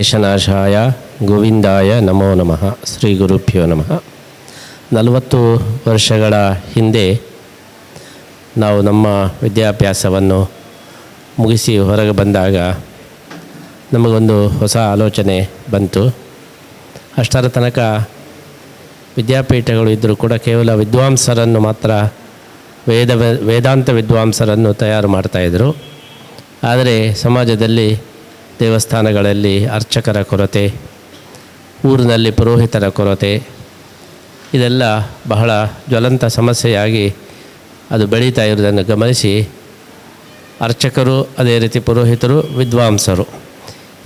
ಯಶನಾಶಾಯ ಗೋವಿಂದಾಯ ನಮೋ ನಮಃ. ಶ್ರೀ ಗುರುಭ್ಯೋ ನಮಃ. 40 ವರ್ಷಗಳ ಹಿಂದೆ ನಾವು ನಮ್ಮ ವಿದ್ಯಾಭ್ಯಾಸವನ್ನು ಮುಗಿಸಿ ಹೊರಗೆ ಬಂದಾಗ ನಮಗೊಂದು ಹೊಸ ಆಲೋಚನೆ ಬಂತು. ಅಷ್ಟರ ತನಕ ವಿದ್ಯಾಪೀಠಗಳು ಇದ್ದರೂ ಕೂಡ ಕೇವಲ ವಿದ್ವಾಂಸರನ್ನು ಮಾತ್ರ ವೇದಾಂತ ವಿದ್ವಾಂಸರನ್ನು ತಯಾರು ಮಾಡ್ತಾಯಿದ್ರು. ಆದರೆ ಸಮಾಜದಲ್ಲಿ ದೇವಸ್ಥಾನಗಳಲ್ಲಿ ಅರ್ಚಕರ ಕೊರತೆ, ಊರಿನಲ್ಲಿ ಪುರೋಹಿತರ ಕೊರತೆ, ಇದೆಲ್ಲ ಬಹಳ ಜ್ವಲಂತ ಸಮಸ್ಯೆಯಾಗಿ ಅದು ಬೆಳೀತಾ ಇರೋದನ್ನು ಗಮನಿಸಿ ಅರ್ಚಕರು, ಅದೇ ರೀತಿ ಪುರೋಹಿತರು, ವಿದ್ವಾಂಸರು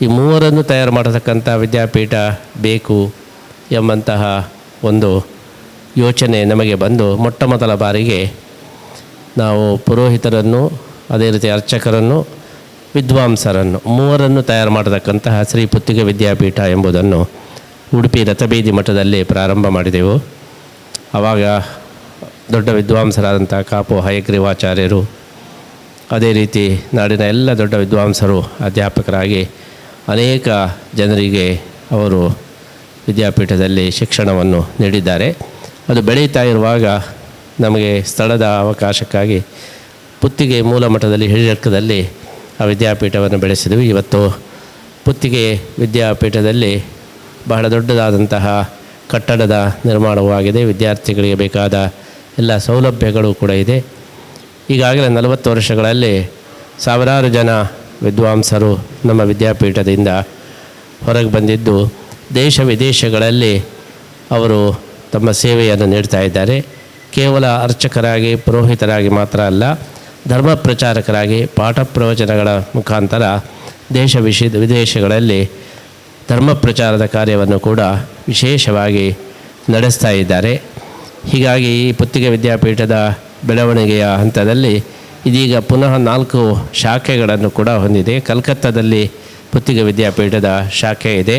ಈ ಮೂವರನ್ನು ತಯಾರು ಮಾಡತಕ್ಕಂಥ ವಿದ್ಯಾಪೀಠ ಬೇಕು ಎಂಬಂತಹ ಒಂದು ಯೋಚನೆ ನಮಗೆ ಬಂದು ಮೊಟ್ಟ ಮೊದಲ ಬಾರಿಗೆ ನಾವು ಪುರೋಹಿತರನ್ನು, ಅದೇ ರೀತಿ ಅರ್ಚಕರನ್ನು, ವಿದ್ವಾಂಸರನ್ನು ಮೂವರನ್ನು ತಯಾರು ಮಾಡತಕ್ಕಂತಹ ಶ್ರೀ ಪುತ್ತಿಗೆ ವಿದ್ಯಾಪೀಠ ಎಂಬುದನ್ನು ಉಡುಪಿ ರಥಬೀದಿ ಮಠದಲ್ಲಿ ಪ್ರಾರಂಭ ಮಾಡಿದೆವು. ಆವಾಗ ದೊಡ್ಡ ವಿದ್ವಾಂಸರಾದಂಥ ಕಾಪು ಹಯಗ್ರೀವಾಚಾರ್ಯರು, ಅದೇ ರೀತಿ ನಾಡಿನ ಎಲ್ಲ ದೊಡ್ಡ ವಿದ್ವಾಂಸರು ಅಧ್ಯಾಪಕರಾಗಿ ಅನೇಕ ಜನರಿಗೆ ಅವರು ವಿದ್ಯಾಪೀಠದಲ್ಲಿ ಶಿಕ್ಷಣವನ್ನು ನೀಡಿದ್ದಾರೆ. ಅದು ಬೆಳೀತಾ ಇರುವಾಗ ನಮಗೆ ಸ್ಥಳದ ಅವಕಾಶಕ್ಕಾಗಿ ಪುತ್ತಿಗೆ ಮೂಲ ಮಠದಲ್ಲಿ ಹಿರಿಯಡ್ಕದಲ್ಲಿ ಆ ವಿದ್ಯಾಪೀಠವನ್ನು ಬೆಳೆಸಿದ್ವಿ. ಇವತ್ತು ಪುತ್ತಿಗೆ ವಿದ್ಯಾಪೀಠದಲ್ಲಿ ಬಹಳ ದೊಡ್ಡದಾದಂತಹ ಕಟ್ಟಡದ ನಿರ್ಮಾಣವಾಗಿದೆ. ವಿದ್ಯಾರ್ಥಿಗಳಿಗೆ ಬೇಕಾದ ಎಲ್ಲ ಸೌಲಭ್ಯಗಳು ಕೂಡ ಇದೆ. ಈಗಾಗಲೇ 40 ವರ್ಷಗಳಲ್ಲಿ ಸಾವಿರಾರು ಜನ ವಿದ್ವಾಂಸರು ನಮ್ಮ ವಿದ್ಯಾಪೀಠದಿಂದ ಹೊರಗೆ ಬಂದಿದ್ದು ದೇಶ ವಿದೇಶಗಳಲ್ಲಿ ಅವರು ತಮ್ಮ ಸೇವೆಯನ್ನು ನೀಡ್ತಾ ಇದ್ದಾರೆ. ಕೇವಲ ಅರ್ಚಕರಾಗಿ, ಪುರೋಹಿತರಾಗಿ ಮಾತ್ರ ಅಲ್ಲ, ಧರ್ಮ ಪ್ರಚಾರಕರಾಗಿ ಪಾಠ ಪ್ರವಚನಗಳ ಮುಖಾಂತರ ದೇಶ ವಿದೇಶಗಳಲ್ಲಿ ಧರ್ಮ ಪ್ರಚಾರದ ಕಾರ್ಯವನ್ನು ಕೂಡ ವಿಶೇಷವಾಗಿ ನಡೆಸ್ತಾ ಇದ್ದಾರೆ. ಹೀಗಾಗಿ ಈ ಪುತ್ತಿಗೆ ವಿದ್ಯಾಪೀಠದ ಬೆಳವಣಿಗೆಯ ಹಂತದಲ್ಲಿ ಇದೀಗ ಪುನಃ 4 ಶಾಖೆಗಳನ್ನು ಕೂಡ ಹೊಂದಿದೆ. ಕಲ್ಕತ್ತಾದಲ್ಲಿ ಪುತ್ತಿಗೆ ವಿದ್ಯಾಪೀಠದ ಶಾಖೆ ಇದೆ,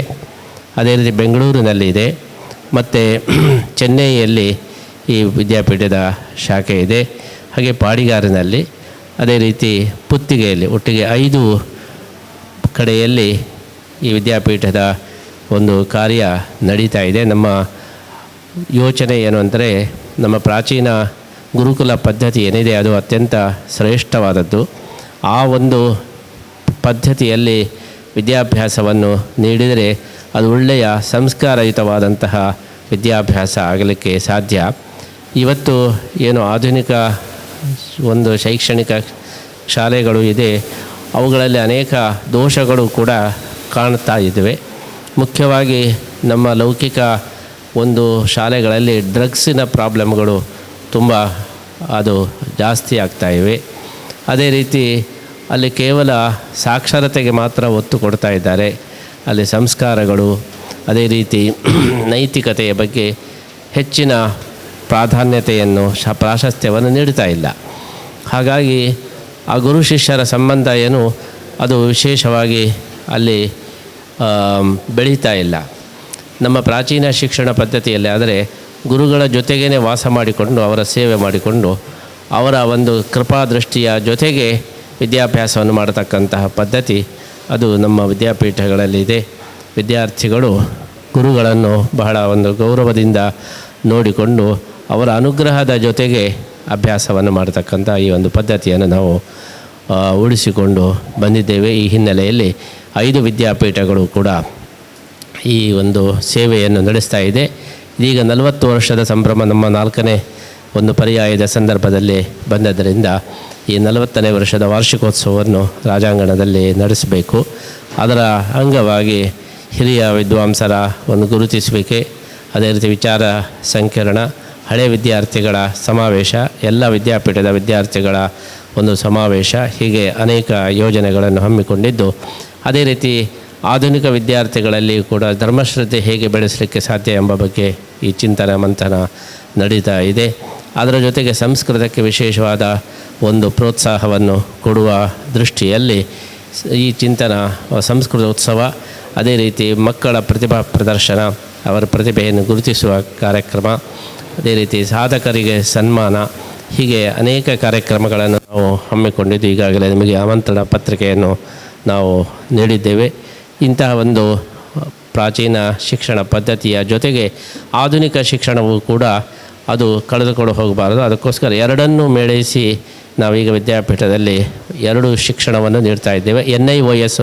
ಅದೇ ರೀತಿ ಬೆಂಗಳೂರಿನಲ್ಲಿ ಇದೆ, ಮತ್ತು ಚೆನ್ನೈಯಲ್ಲಿ ಈ ವಿದ್ಯಾಪೀಠದ ಶಾಖೆ ಇದೆ, ಹಾಗೆ ಪಾಡಿಗಾರಿನಲ್ಲಿ, ಅದೇ ರೀತಿ ಪುತ್ತಿಗೆಯಲ್ಲಿ ಒಟ್ಟಿಗೆ 5 ಕಡೆಯಲ್ಲಿ ಈ ವಿದ್ಯಾಪೀಠದ ಒಂದು ಕಾರ್ಯ ನಡೀತಾ ಇದೆ. ನಮ್ಮ ಯೋಚನೆ ಏನು ಅಂದರೆ, ನಮ್ಮ ಪ್ರಾಚೀನ ಗುರುಕುಲ ಪದ್ಧತಿ ಏನಿದೆ ಅದು ಅತ್ಯಂತ ಶ್ರೇಷ್ಠವಾದದ್ದು. ಆ ಒಂದು ಪದ್ಧತಿಯಲ್ಲಿ ವಿದ್ಯಾಭ್ಯಾಸವನ್ನು ನೀಡಿದರೆ ಅದು ಒಳ್ಳೆಯ ಸಂಸ್ಕಾರಯುತವಾದಂತಹ ವಿದ್ಯಾಭ್ಯಾಸ ಆಗಲಿಕ್ಕೆ ಸಾಧ್ಯ. ಇವತ್ತು ಏನು ಆಧುನಿಕ ಒಂದು ಶೈಕ್ಷಣಿಕ ಶಾಲೆಗಳು ಇದೆ, ಅವುಗಳಲ್ಲಿ ಅನೇಕ ದೋಷಗಳು ಕೂಡ ಕಾಣ್ತಾ ಇದ್ದಾವೆ. ಮುಖ್ಯವಾಗಿ ನಮ್ಮ ಲೌಕಿಕ ಒಂದು ಶಾಲೆಗಳಲ್ಲಿ ಡ್ರಗ್ಸಿನ ಪ್ರಾಬ್ಲಮ್ಗಳು ತುಂಬ ಅದು ಜಾಸ್ತಿ ಆಗ್ತಾಯಿವೆ. ಅದೇ ರೀತಿ ಅಲ್ಲಿ ಕೇವಲ ಸಾಕ್ಷರತೆಗೆ ಮಾತ್ರ ಒತ್ತು ಕೊಡ್ತಾ ಇದ್ದಾರೆ. ಅಲ್ಲಿ ಸಂಸ್ಕಾರಗಳು, ಅದೇ ರೀತಿ ನೈತಿಕತೆಯ ಬಗ್ಗೆ ಹೆಚ್ಚಿನ ಪ್ರಾಧಾನ್ಯತೆಯನ್ನು, ಪ್ರಾಶಸ್ತ್ಯವನ್ನು ನೀಡ್ತಾ ಇಲ್ಲ. ಹಾಗಾಗಿ ಆ ಗುರು ಶಿಷ್ಯರ ಸಂಬಂಧ ಏನು ಅದು ವಿಶೇಷವಾಗಿ ಅಲ್ಲಿ ಬೆಳೀತಾ ಇಲ್ಲ. ನಮ್ಮ ಪ್ರಾಚೀನ ಶಿಕ್ಷಣ ಪದ್ಧತಿಯಲ್ಲಿ ಆದರೆ ಗುರುಗಳ ಜೊತೆಗೇ ವಾಸ ಮಾಡಿಕೊಂಡು, ಅವರ ಸೇವೆ ಮಾಡಿಕೊಂಡು, ಅವರ ಒಂದು ಕೃಪಾದೃಷ್ಟಿಯ ಜೊತೆಗೆ ವಿದ್ಯಾಭ್ಯಾಸವನ್ನು ಮಾಡತಕ್ಕಂತಹ ಪದ್ಧತಿ ಅದು ನಮ್ಮ ವಿದ್ಯಾಪೀಠಗಳಲ್ಲಿದೆ. ವಿದ್ಯಾರ್ಥಿಗಳು ಗುರುಗಳನ್ನು ಬಹಳ ಒಂದು ಗೌರವದಿಂದ ನೋಡಿಕೊಂಡು ಅವರ ಅನುಗ್ರಹದ ಜೊತೆಗೆ ಅಭ್ಯಾಸವನ್ನು ಮಾಡತಕ್ಕಂಥ ಈ ಒಂದು ಪದ್ಧತಿಯನ್ನು ನಾವು ಉಳಿಸಿಕೊಂಡು ಬಂದಿದ್ದೇವೆ. ಈ ಹಿನ್ನೆಲೆಯಲ್ಲಿ 5 ವಿದ್ಯಾಪೀಠಗಳು ಕೂಡ ಈ ಒಂದು ಸೇವೆಯನ್ನು ನಡೆಸ್ತಾ ಇದೆ. ಇದೀಗ 40 ವರ್ಷದ ಸಂಭ್ರಮ ನಮ್ಮ 4ನೇ ಒಂದು ಪರ್ಯಾಯದ ಸಂದರ್ಭದಲ್ಲಿ ಬಂದದ್ದರಿಂದ ಈ 40ನೇ ವರ್ಷದ ವಾರ್ಷಿಕೋತ್ಸವವನ್ನು ರಾಜಾಂಗಣದಲ್ಲಿ ನಡೆಸಬೇಕು. ಅದರ ಅಂಗವಾಗಿ ಹಿರಿಯ ವಿದ್ವಾಂಸರ ಒಂದು ಗುರುತಿಸುವಿಕೆ, ಅದೇ ರೀತಿ ವಿಚಾರ ಸಂಕಿರಣ, ಹಳೆಯ ವಿದ್ಯಾರ್ಥಿಗಳ ಸಮಾವೇಶ, ಎಲ್ಲ ವಿದ್ಯಾಪೀಠದ ವಿದ್ಯಾರ್ಥಿಗಳ ಒಂದು ಸಮಾವೇಶ, ಹೀಗೆ ಅನೇಕ ಯೋಜನೆಗಳನ್ನು ಹಮ್ಮಿಕೊಂಡಿದ್ದು, ಅದೇ ರೀತಿ ಆಧುನಿಕ ವಿದ್ಯಾರ್ಥಿಗಳಲ್ಲಿ ಕೂಡ ಧರ್ಮಶ್ರದ್ಧೆ ಹೇಗೆ ಬೆಳೆಸಲಿಕ್ಕೆ ಸಾಧ್ಯ ಎಂಬ ಬಗ್ಗೆ ಈ ಚಿಂತನ ಮಂಥನ ನಡೀತಾ ಇದೆ. ಅದರ ಜೊತೆಗೆ ಸಂಸ್ಕೃತಕ್ಕೆ ವಿಶೇಷವಾದ ಒಂದು ಪ್ರೋತ್ಸಾಹವನ್ನು ಕೊಡುವ ದೃಷ್ಟಿಯಲ್ಲಿ ಈ ಚಿಂತನ ಸಂಸ್ಕೃತ ಉತ್ಸವ, ಅದೇ ರೀತಿ ಮಕ್ಕಳ ಪ್ರತಿಭಾ ಪ್ರದರ್ಶನ, ಅವರ ಪ್ರತಿಭೆಯನ್ನು ಗುರುತಿಸುವ ಕಾರ್ಯಕ್ರಮ, ಅದೇ ರೀತಿ ಸಾಧಕರಿಗೆ ಸನ್ಮಾನ, ಹೀಗೆ ಅನೇಕ ಕಾರ್ಯಕ್ರಮಗಳನ್ನು ನಾವು ಹಮ್ಮಿಕೊಂಡಿದ್ದು ಈಗಾಗಲೇ ನಿಮಗೆ ಆಮಂತ್ರಣ ಪತ್ರಿಕೆಯನ್ನು ನಾವು ನೀಡಿದ್ದೇವೆ. ಇಂತಹ ಒಂದು ಪ್ರಾಚೀನ ಶಿಕ್ಷಣ ಪದ್ಧತಿಯ ಜೊತೆಗೆ ಆಧುನಿಕ ಶಿಕ್ಷಣವೂ ಕೂಡ ಅದು ಕಳೆದುಕೊಂಡು ಹೋಗಬಾರದು. ಅದಕ್ಕೋಸ್ಕರ ಎರಡನ್ನೂ ಮೇಳೈಸಿ ನಾವೀಗ ವಿದ್ಯಾಪೀಠದಲ್ಲಿ ಎರಡು ಶಿಕ್ಷಣವನ್ನು ನೀಡ್ತಾ ಇದ್ದೇವೆ. NIOS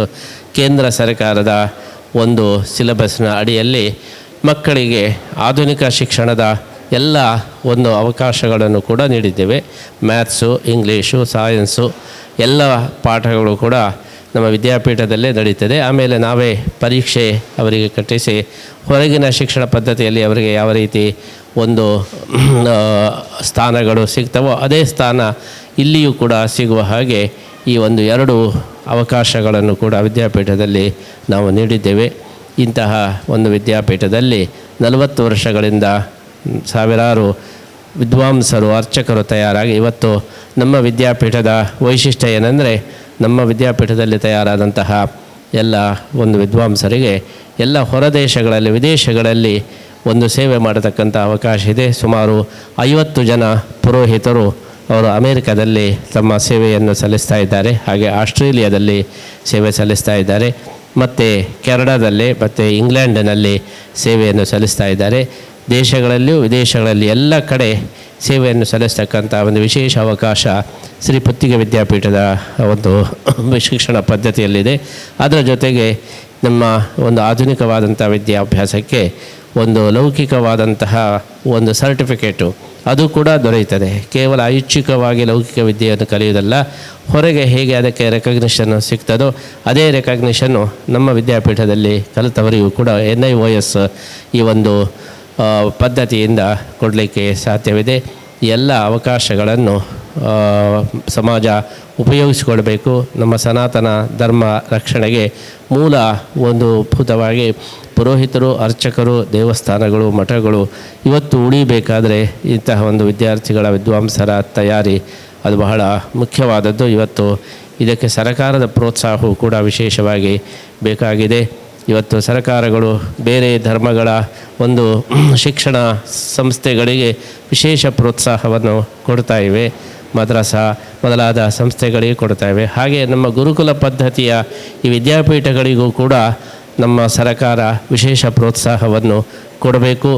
ಕೇಂದ್ರ ಸರ್ಕಾರದ ಒಂದು ಸಿಲೆಬಸ್ನ ಅಡಿಯಲ್ಲಿ ಮಕ್ಕಳಿಗೆ ಆಧುನಿಕ ಶಿಕ್ಷಣದ ಎಲ್ಲ ಒಂದು ಅವಕಾಶಗಳನ್ನು ಕೂಡ ನೀಡಿದ್ದೇವೆ. ಮ್ಯಾಥ್ಸು, ಇಂಗ್ಲೀಷು, ಸೈನ್ಸು ಎಲ್ಲ ಪಾಠಗಳು ಕೂಡ ನಮ್ಮ ವಿದ್ಯಾಪೀಠದಲ್ಲೇ ನಡೀತದೆ. ಆಮೇಲೆ ನಾವೇ ಪರೀಕ್ಷೆ ಅವರಿಗೆ ಕಟ್ಟಿಸಿ ಹೊರಗಿನ ಶಿಕ್ಷಣ ಪದ್ಧತಿಯಲ್ಲಿ ಅವರಿಗೆ ಯಾವ ರೀತಿ ಒಂದು ಸ್ಥಾನಗಳು ಸಿಗ್ತವೋ ಅದೇ ಸ್ಥಾನ ಇಲ್ಲಿಯೂ ಕೂಡ ಸಿಗುವ ಹಾಗೆ ಈ ಒಂದು ಎರಡು ಅವಕಾಶಗಳನ್ನು ಕೂಡ ವಿದ್ಯಾಪೀಠದಲ್ಲಿ ನಾವು ನೀಡಿದ್ದೇವೆ. ಇಂತಹ ಒಂದು ವಿದ್ಯಾಪೀಠದಲ್ಲಿ 40 ವರ್ಷಗಳಿಂದ ಸಾವಿರಾರು ವಿದ್ವಾಂಸರು, ಅರ್ಚಕರು ತಯಾರಾಗಿ ಇವತ್ತು ನಮ್ಮ ವಿದ್ಯಾಪೀಠದ ವೈಶಿಷ್ಟ್ಯ ಏನೆಂದರೆ ನಮ್ಮ ವಿದ್ಯಾಪೀಠದಲ್ಲಿ ತಯಾರಾದಂತಹ ಎಲ್ಲ ಒಂದು ವಿದ್ವಾಂಸರಿಗೆ ಎಲ್ಲ ಹೊರ ದೇಶಗಳಲ್ಲಿ, ವಿದೇಶಗಳಲ್ಲಿ ಒಂದು ಸೇವೆ ಮಾಡತಕ್ಕಂಥ ಅವಕಾಶ ಇದೆ. ಸುಮಾರು 50 ಜನ ಪುರೋಹಿತರು ಅವರು ಅಮೇರಿಕಾದಲ್ಲಿ ತಮ್ಮ ಸೇವೆಯನ್ನು ಸಲ್ಲಿಸ್ತಾ ಇದ್ದಾರೆ. ಹಾಗೆ ಆಸ್ಟ್ರೇಲಿಯಾದಲ್ಲಿ ಸೇವೆ ಸಲ್ಲಿಸ್ತಾ ಇದ್ದಾರೆ, ಮತ್ತು ಕೆನಡಾದಲ್ಲಿ ಮತ್ತು ಇಂಗ್ಲೆಂಡಿನಲ್ಲಿ ಸೇವೆಯನ್ನು ಸಲ್ಲಿಸ್ತಾ ಇದ್ದಾರೆ. ದೇಶಗಳಲ್ಲಿಯೂ ವಿದೇಶಗಳಲ್ಲಿ ಎಲ್ಲ ಕಡೆ ಸೇವೆಯನ್ನು ಸಲ್ಲಿಸ್ತಕ್ಕಂಥ ಒಂದು ವಿಶೇಷ ಅವಕಾಶ ಶ್ರೀ ಪುತ್ತಿಗೆ ವಿದ್ಯಾಪೀಠದ ಒಂದು ಶಿಕ್ಷಣ ಪದ್ಧತಿಯಲ್ಲಿದೆ. ಅದರ ಜೊತೆಗೆ ನಮ್ಮ ಒಂದು ಆಧುನಿಕವಾದಂಥ ವಿದ್ಯಾಭ್ಯಾಸಕ್ಕೆ ಒಂದು ಲೌಕಿಕವಾದಂತಹ ಒಂದು ಸರ್ಟಿಫಿಕೇಟು ಅದು ಕೂಡ ದೊರೆಯುತ್ತದೆ. ಕೇವಲ ಐಚ್ಛಿಕವಾಗಿ ಲೌಕಿಕ ವಿದ್ಯೆಯನ್ನು ಕಲಿಯುವುದಲ್ಲ, ಹೊರಗೆ ಹೇಗೆ ಅದಕ್ಕೆ ರೆಕಗ್ನಿಷನ್ನು ಸಿಗ್ತದೋ ಅದೇ ರೆಕಗ್ನಿಷನ್ನು ನಮ್ಮ ವಿದ್ಯಾಪೀಠದಲ್ಲಿ ಕಲಿತವರಿಗೂ ಕೂಡ NIOS ಈ ಒಂದು ಪದ್ಧತಿಯಿಂದ ಕೊಡಲಿಕ್ಕೆ ಸಾಧ್ಯವಿದೆ. ಎಲ್ಲ ಅವಕಾಶಗಳನ್ನು ಸಮಾಜ ಉಪಯೋಗಿಸಿಕೊಳ್ಬೇಕು. ನಮ್ಮ ಸನಾತನ ಧರ್ಮ ರಕ್ಷಣೆಗೆ ಮೂಲ ಒಂದು ಭೂತವಾಗಿ ಪುರೋಹಿತರು, ಅರ್ಚಕರು, ದೇವಸ್ಥಾನಗಳು, ಮಠಗಳು ಇವತ್ತು ಉಳಿಬೇಕಾದರೆ ಇಂತಹ ಒಂದು ವಿದ್ಯಾರ್ಥಿಗಳ, ವಿದ್ವಾಂಸರ ತಯಾರಿ ಅದು ಬಹಳ ಮುಖ್ಯವಾದದ್ದು. ಇವತ್ತು ಇದಕ್ಕೆ ಸರ್ಕಾರದ ಪ್ರೋತ್ಸಾಹವೂ ಕೂಡ ವಿಶೇಷವಾಗಿ ಬೇಕಾಗಿದೆ. ಇವತ್ತು ಸರ್ಕಾರಗಳು ಬೇರೆ ಧರ್ಮಗಳ ಒಂದು ಶಿಕ್ಷಣ ಸಂಸ್ಥೆಗಳಿಗೆ ವಿಶೇಷ ಪ್ರೋತ್ಸಾಹವನ್ನು ಕೊಡ್ತಾ ಇವೆ. ಮದ್ರಸಾ ಮೊದಲಾದ ಸಂಸ್ಥೆಗಳಿಗೆ ಕೊಡ್ತಾ ಇವೆ. ಹಾಗೆ ನಮ್ಮ ಗುರುಕುಲ ಪದ್ಧತಿಯ ಈ ವಿದ್ಯಾಪೀಠಗಳಿಗೂ ಕೂಡ ನಮ್ಮ ಸರ್ಕಾರ ವಿಶೇಷ ಪ್ರೋತ್ಸಾಹವನ್ನು ಕೊಡಬೇಕು.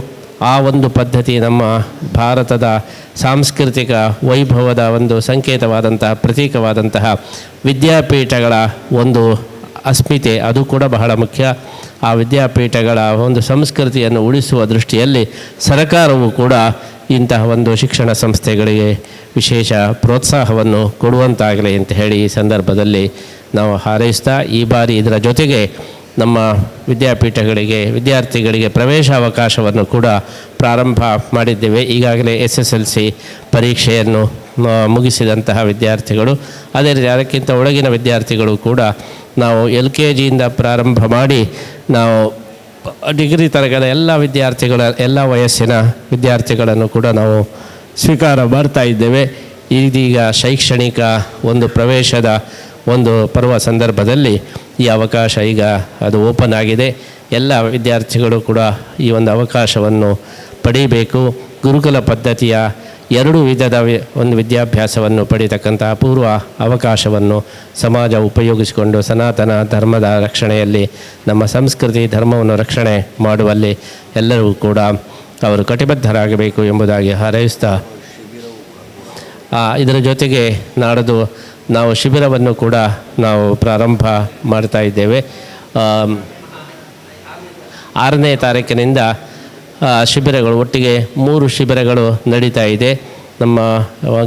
ಆ ಒಂದು ಪದ್ಧತಿ ನಮ್ಮ ಭಾರತದ ಸಾಂಸ್ಕೃತಿಕ ವೈಭವದ ಒಂದು ಸಂಕೇತವಾದಂತಹ, ಪ್ರತೀಕವಾದಂತಹ ವಿದ್ಯಾಪೀಠಗಳ ಒಂದು ಅಸ್ಮಿತೆ ಅದು ಕೂಡ ಬಹಳ ಮುಖ್ಯ. ಆ ವಿದ್ಯಾಪೀಠಗಳ ಒಂದು ಸಂಸ್ಕೃತಿಯನ್ನು ಉಳಿಸುವ ದೃಷ್ಟಿಯಲ್ಲಿ ಸರ್ಕಾರವು ಕೂಡ ಇಂತಹ ಒಂದು ಶಿಕ್ಷಣ ಸಂಸ್ಥೆಗಳಿಗೆ ವಿಶೇಷ ಪ್ರೋತ್ಸಾಹವನ್ನು ಕೊಡುವಂತಾಗಲಿ ಅಂತ ಹೇಳಿ ಈ ಸಂದರ್ಭದಲ್ಲಿ ನಾವು ಹಾರೈಸ್ತಾ, ಈ ಬಾರಿ ಇದರ ಜೊತೆಗೆ ನಮ್ಮ ವಿದ್ಯಾಪೀಠಗಳಿಗೆ ವಿದ್ಯಾರ್ಥಿಗಳಿಗೆ ಪ್ರವೇಶಾವಕಾಶವನ್ನು ಕೂಡ ಪ್ರಾರಂಭ ಮಾಡಿದ್ದೇವೆ. ಈಗಾಗಲೇ SSLC ಪರೀಕ್ಷೆಯನ್ನು ಮುಗಿಸಿದಂತಹ ವಿದ್ಯಾರ್ಥಿಗಳು, ಅದೇ ರೀತಿ ಅದಕ್ಕಿಂತ ಒಳಗಿನ ವಿದ್ಯಾರ್ಥಿಗಳು ಕೂಡ ನಾವು LKGಯಿಂದ ಪ್ರಾರಂಭ ಮಾಡಿ ನಾವು ಡಿಗ್ರಿ ತರಗತಿಯ ಎಲ್ಲ ವಿದ್ಯಾರ್ಥಿಗಳ, ಎಲ್ಲ ವಯಸ್ಸಿನ ವಿದ್ಯಾರ್ಥಿಗಳನ್ನು ಕೂಡ ನಾವು ಸ್ವೀಕಾರ ಮಾಡ್ತಾ ಇದ್ದೇವೆ. ಇದೀಗ ಶೈಕ್ಷಣಿಕ ಒಂದು ಪ್ರವೇಶದ ಒಂದು ಪರ್ವ ಸಂದರ್ಭದಲ್ಲಿ ಈ ಅವಕಾಶ ಈಗ ಅದು ಓಪನ್ ಆಗಿದೆ. ಎಲ್ಲ ವಿದ್ಯಾರ್ಥಿಗಳು ಕೂಡ ಈ ಒಂದು ಅವಕಾಶವನ್ನು ಪಡೀಬೇಕು. ಗುರುಕುಲ ಪದ್ಧತಿಯ ಎರಡು ವಿಧದ ಒಂದು ವಿದ್ಯಾಭ್ಯಾಸವನ್ನು ಪಡೀತಕ್ಕಂಥ ಅಪೂರ್ವ ಅವಕಾಶವನ್ನು ಸಮಾಜ ಉಪಯೋಗಿಸಿಕೊಂಡು ಸನಾತನ ಧರ್ಮದ ರಕ್ಷಣೆಯಲ್ಲಿ, ನಮ್ಮ ಸಂಸ್ಕೃತಿ ಧರ್ಮವನ್ನು ರಕ್ಷಣೆ ಮಾಡುವಲ್ಲಿ ಎಲ್ಲರೂ ಕೂಡ ಅವರು ಕಟಿಬದ್ಧರಾಗಬೇಕು ಎಂಬುದಾಗಿ ಹಾರೈಸ್ತಾ, ಇದರ ಜೊತೆಗೆ ನಾಡದು ನಾವು ಶಿಬಿರವನ್ನು ಕೂಡ ನಾವು ಪ್ರಾರಂಭ ಮಾಡ್ತಾ ಇದ್ದೇವೆ. 6ನೇ ತಾರೀಕಿನಿಂದ ಶಿಬಿರಗಳು, ಒಟ್ಟಿಗೆ 3 ಶಿಬಿರಗಳು ನಡೀತಾ ಇದೆ. ನಮ್ಮ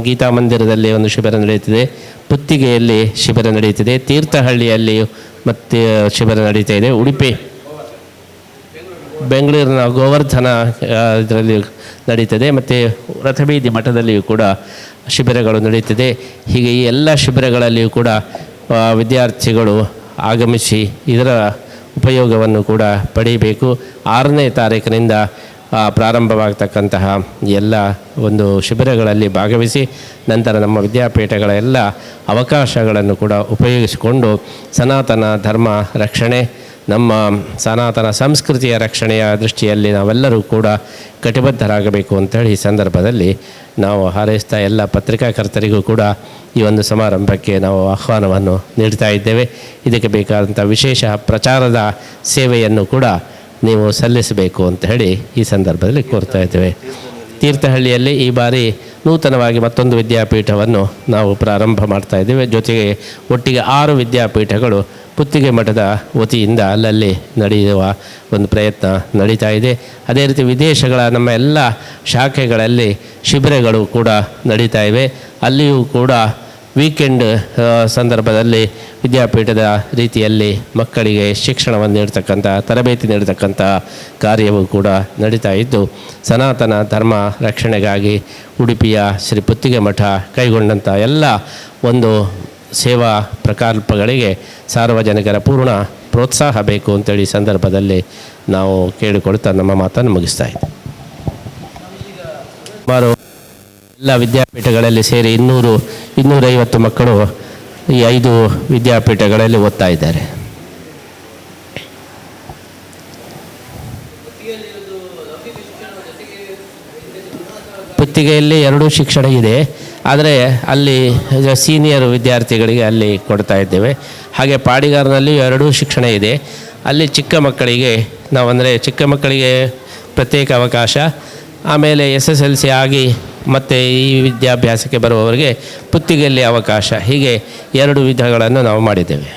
ಗೀತಾ ಮಂದಿರದಲ್ಲಿ ಒಂದು ಶಿಬಿರ ನಡೀತಿದೆ, ಪುತ್ತಿಗೆಯಲ್ಲಿ ಶಿಬಿರ ನಡೀತಿದೆ, ತೀರ್ಥಹಳ್ಳಿಯಲ್ಲಿ ಮತ್ತು ಶಿಬಿರ ನಡೀತಾ ಇದೆ, ಉಡುಪಿ ಬೆಂಗಳೂರಿನ ಗೋವರ್ಧನ ಇದರಲ್ಲಿ ನಡೀತದೆ, ಮತ್ತು ರಥಬೀದಿ ಮಠದಲ್ಲಿಯೂ ಕೂಡ ಶಿಬಿರಗಳು ನಡೀತಿದೆ. ಹೀಗೆ ಈ ಎಲ್ಲ ಶಿಬಿರಗಳಲ್ಲಿಯೂ ಕೂಡ ವಿದ್ಯಾರ್ಥಿಗಳು ಆಗಮಿಸಿ ಇದರ ಉಪಯೋಗವನ್ನು ಕೂಡ ಪಡೀಬೇಕು. 6ನೇ ತಾರೀಕಿನಿಂದ ಪ್ರಾರಂಭವಾಗ್ತಕ್ಕಂತಹ ಎಲ್ಲ ಒಂದು ಶಿಬಿರಗಳಲ್ಲಿ ಭಾಗವಹಿಸಿ ನಂತರ ನಮ್ಮ ವಿದ್ಯಾಪೀಠಗಳ ಎಲ್ಲ ಅವಕಾಶಗಳನ್ನು ಕೂಡ ಉಪಯೋಗಿಸಿಕೊಂಡು ಸನಾತನ ಧರ್ಮ ರಕ್ಷಣೆ, ನಮ್ಮ ಸನಾತನ ಸಂಸ್ಕೃತಿಯ ರಕ್ಷಣೆಯ ದೃಷ್ಟಿಯಲ್ಲಿ ನಾವೆಲ್ಲರೂ ಕೂಡ ಕಟಿಬದ್ಧರಾಗಬೇಕು ಅಂತೇಳಿ ಈ ಸಂದರ್ಭದಲ್ಲಿ ನಾವು ಹಾರೈಸ್ತಾ ಎಲ್ಲ ಪತ್ರಿಕಾಕರ್ತರಿಗೂ ಕೂಡ ಈ ಒಂದು ಸಮಾರಂಭಕ್ಕೆ ನಾವು ಆಹ್ವಾನವನ್ನು ನೀಡ್ತಾ ಇದ್ದೇವೆ. ಇದಕ್ಕೆ ಬೇಕಾದಂಥ ವಿಶೇಷ ಪ್ರಚಾರದ ಸೇವೆಯನ್ನು ಕೂಡ ನೀವು ಸಲ್ಲಿಸಬೇಕು ಅಂತ ಹೇಳಿ ಈ ಸಂದರ್ಭದಲ್ಲಿ ಕೋರ್ತಾ ಇದ್ದೇವೆ. ತೀರ್ಥಹಳ್ಳಿಯಲ್ಲಿ ಈ ಬಾರಿ ನೂತನವಾಗಿ ಮತ್ತೊಂದು ವಿದ್ಯಾಪೀಠವನ್ನು ನಾವು ಪ್ರಾರಂಭ ಮಾಡ್ತಾ ಇದ್ದೇವೆ. ಜೊತೆಗೆ ಒಟ್ಟಿಗೆ 6 ವಿದ್ಯಾಪೀಠಗಳು ಪುತ್ತಿಗೆ ಮಠದ ವತಿಯಿಂದ ಅಲ್ಲಲ್ಲಿ ನಡೆಯುವ ಒಂದು ಪ್ರಯತ್ನ ನಡೀತಾ ಇದೆ. ಅದೇ ರೀತಿ ವಿದೇಶಗಳ ನಮ್ಮ ಎಲ್ಲ ಶಾಖೆಗಳಲ್ಲಿ ಶಿಬಿರಗಳು ಕೂಡ ನಡೀತಾ ಇವೆ. ಅಲ್ಲಿಯೂ ಕೂಡ ವೀಕೆಂಡ್ ಸಂದರ್ಭದಲ್ಲಿ ವಿದ್ಯಾಪೀಠದ ರೀತಿಯಲ್ಲಿ ಮಕ್ಕಳಿಗೆ ಶಿಕ್ಷಣವನ್ನು ನೀಡ್ತಕ್ಕಂಥ ತರಬೇತಿ ನೀಡ್ತಕ್ಕಂಥ ಕಾರ್ಯವೂ ಕೂಡ ನಡೀತಾ ಇದ್ದು, ಸನಾತನ ಧರ್ಮ ರಕ್ಷಣೆಗಾಗಿ ಉಡುಪಿಯ ಶ್ರೀ ಪುತ್ತಿಗೆ ಮಠ ಕೈಗೊಂಡಂಥ ಎಲ್ಲ ಒಂದು ಸೇವಾ ಪ್ರಕಲ್ಪಗಳಿಗೆ ಸಾರ್ವಜನಿಕರ ಪೂರ್ಣ ಪ್ರೋತ್ಸಾಹ ಬೇಕು ಅಂತೇಳಿ ಸಂದರ್ಭದಲ್ಲಿ ನಾವು ಕೇಳಿಕೊಳ್ತಾ ನಮ್ಮ ಮಾತನ್ನು ಮುಗಿಸ್ತಾ ಇದ್ದೀವಿ. ಸುಮಾರು ಎಲ್ಲ ವಿದ್ಯಾಪೀಠಗಳಲ್ಲಿ ಸೇರಿ 250 ಮಕ್ಕಳು ಈ 5 ವಿದ್ಯಾಪೀಠಗಳಲ್ಲಿ ಓದ್ತಾ ಇದ್ದಾರೆ. ಪುತ್ತಿಗೆಯಲ್ಲಿ 2 ಶಿಕ್ಷಣ ಇದೆ, ಆದರೆ ಅಲ್ಲಿ ಸೀನಿಯರ್ ವಿದ್ಯಾರ್ಥಿಗಳಿಗೆ ಅಲ್ಲಿ ಕೊಡ್ತಾ ಇದ್ದೇವೆ. ಹಾಗೆ ಪಾಡಿಗಾರನಲ್ಲಿ 2 ಶಿಕ್ಷಣ ಇದೆ. ಅಲ್ಲಿ ಚಿಕ್ಕ ಮಕ್ಕಳಿಗೆ ನಾವಂದರೆ ಚಿಕ್ಕ ಮಕ್ಕಳಿಗೆ ಪ್ರತ್ಯೇಕ ಅವಕಾಶ, ಆಮೇಲೆ SSLC ಆಗಿ ಮತ್ತು ಈ ವಿದ್ಯಾಭ್ಯಾಸಕ್ಕೆ ಬರುವವರಿಗೆ ಪುತ್ತಿಗೆಯಲ್ಲಿ ಅವಕಾಶ, ಹೀಗೆ 2 ವಿಧಗಳನ್ನು ನಾವು ಮಾಡಿದ್ದೇವೆ.